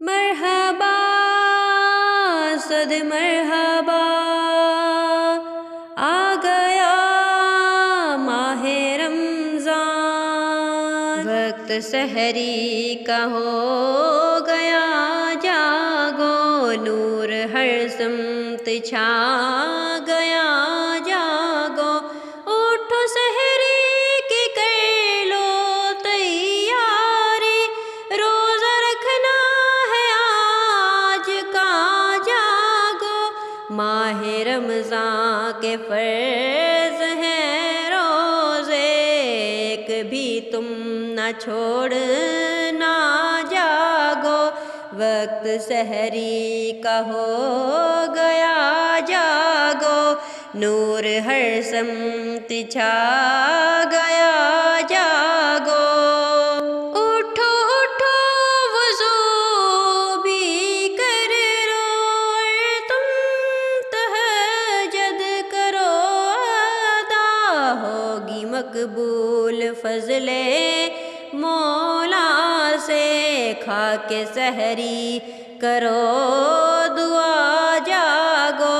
مرحبا صد مرحبا آ گیا ماہ رمضان، وقت سحری کا ہو گیا جاگو، نور ہر سمت چھا گیا جاگو، اٹھو سحری کی کر لو تیاری، روزہ رکھنا ہے آج کا جاگو، ماہ رمضان کے فرض ہیں روزے، ایک بھی تم نہ چھوڑنا جاگو، وقت سحری کا ہو گیا جاگو، نور ہر سمت چھا گیا جاگو، اٹھو اٹھو وضو بھی کر لو، اور تم تہجد کرو ادا، ہوگی مقبول فضل مولا سے، کھا کے سحری کرو دعا جاگو،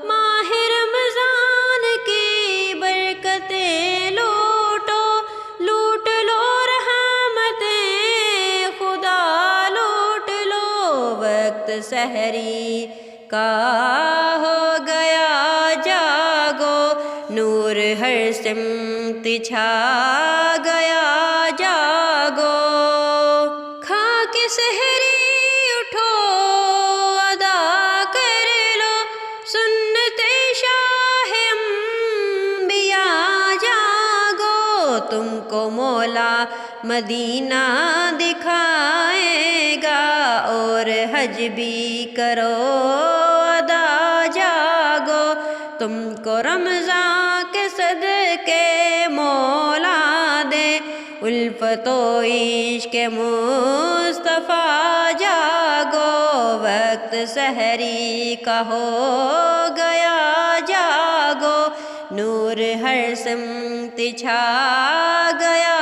ماہ رمضان کی برکتیں لوٹو، لوٹ لو رحمتیں خدا لوٹ لو، وقت سحری کا ہو گیا جاگو، نور ہر سمت چھا گیا جاگو، کھا کے سحری اٹھو ادا کر لو، سنت شاہ انبیاء جاگو، تم کو مولا مدینہ دکھائے گا، اور حج بھی کرو ادا جاگو، تم کو رمضان کے صدقے مولا دے، الفت و عشق مصطفیٰ جاگو، وقت سحری کا ہو گیا جاگو، نور ہر سمت چھا گیا